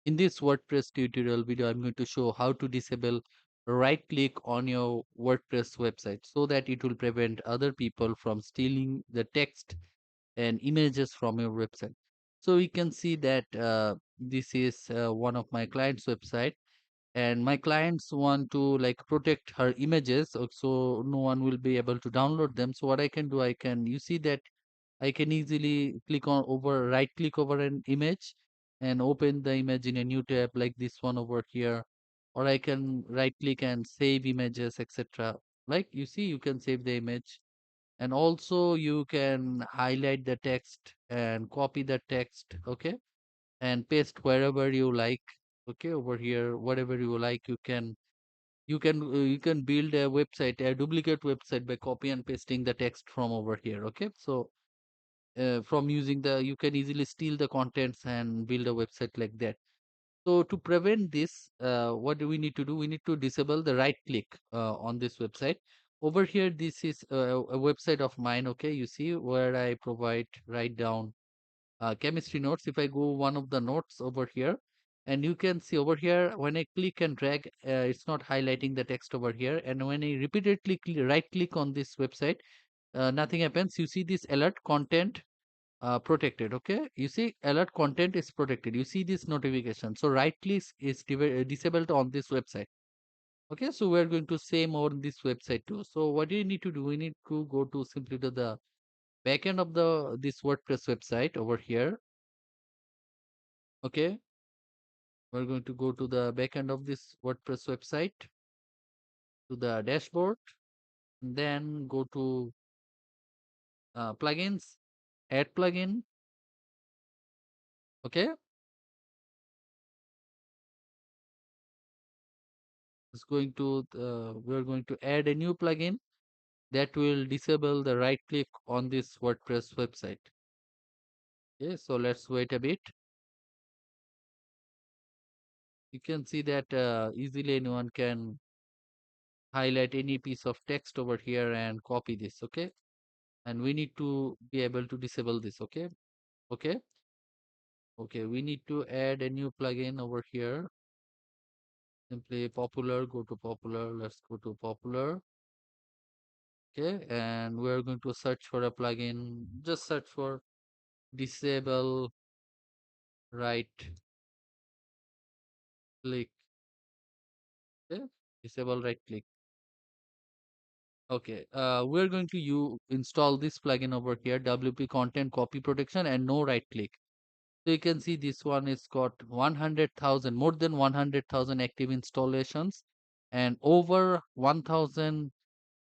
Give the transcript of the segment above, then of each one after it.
In this WordPress tutorial video, I'm going to show how to disable right click on your WordPress website so that it will prevent other people from stealing the text and images from your website. So we can see that this is one of my clients' website, and my clients want to like protect her images, so no one will be able to download them. So what I can do, you see that I can easily right click over an image and open the image in a new tab like this one over here. Or I can right click and save images, etc. Like you see, you can save the image, and also you can highlight the text and copy the text, okay, and paste wherever you like. Okay, over here, whatever you like, you can build a website, a duplicate website by copy and pasting the text from over here. Okay, so from using the you can easily steal the contents and build a website like that. So to prevent this, what do we need to do? We need to disable the right click on this website. Over here, this is a website of mine. Okay, you see where I provide write down chemistry notes. If I go one of the notes over here, and you can see over here when I click and drag, it's not highlighting the text over here. And when I repeatedly right click on this website, nothing happens. You see this alert content protected. Okay, you see alert content is protected. You see this notification. So right click is disabled on this website. Okay, so we're going to same on this website too. So what do you need to do? We need to go to simply to the backend of the this WordPress website over here. Okay, we're going to go to the backend of this WordPress website, to the dashboard, and then go to plugins, add plugin. Okay, we're going to add a new plugin that will disable the right click on this WordPress website. Okay, so let's wait a bit. You can see that easily anyone can highlight any piece of text over here and copy this. Okay, and we need to be able to disable this. Okay, okay, okay. We need to add a new plugin over here. Simply popular, go to popular. Let's go to popular. Okay, and we're going to search for a plugin. Just search for disable right click. Okay, disable right click. Okay, we're going to install this plugin over here, WP Content Copy Protection and no right click. So you can see this one is got 100,000, more than 100,000 active installations and over 1,000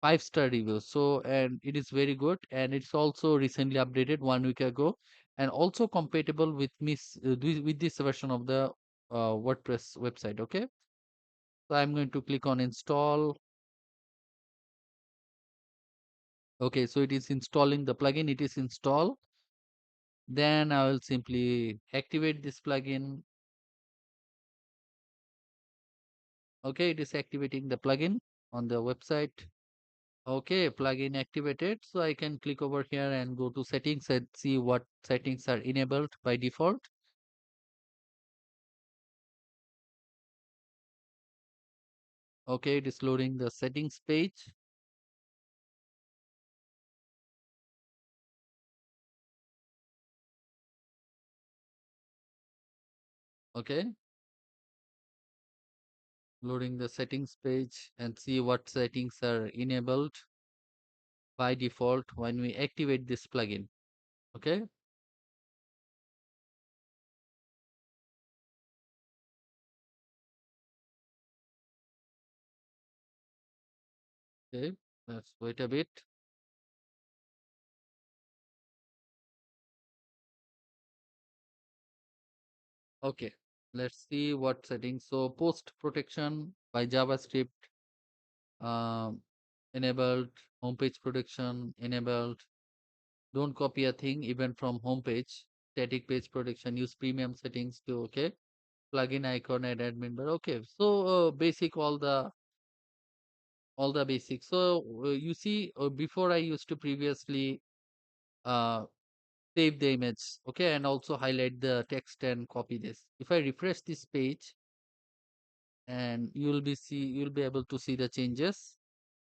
5-star reviews. So, and it is very good, and it's also recently updated 1 week ago, and also compatible with with this version of the WordPress website. Okay, so I'm going to click on install. Okay, so it is installing the plugin. It is installed. Then I will simply activate this plugin. Okay, it is activating the plugin on the website. Okay, plugin activated. So I can click over here and go to settings and see what settings are enabled by default. Okay, it is loading the settings page. Okay, loading the settings page and see what settings are enabled by default when we activate this plugin. Okay, okay, let's wait a bit. Okay, let's see what settings. So post protection by JavaScript um, enabled, homepage protection enabled. Don't copy a thing even from homepage. Static page protection. Use premium settings to okay. Plugin icon and admin bar. Okay, so basic all the basics. So you see, before I used to previously uh, save the image, okay, and also highlight the text and copy this. If I refresh this page, and you'll be able to see the changes.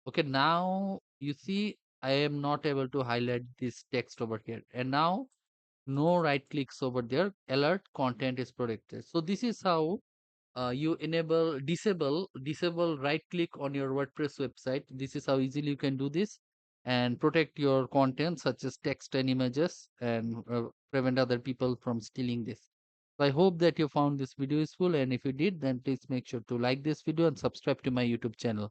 Okay, now you see I am not able to highlight this text over here, and now no right clicks over there. Alert content is protected. So this is how you disable right click on your WordPress website. This is how easily you can do this and protect your content such as text and images, and prevent other people from stealing this. So I hope that you found this video useful, and if you did, then please make sure to like this video and subscribe to my YouTube channel.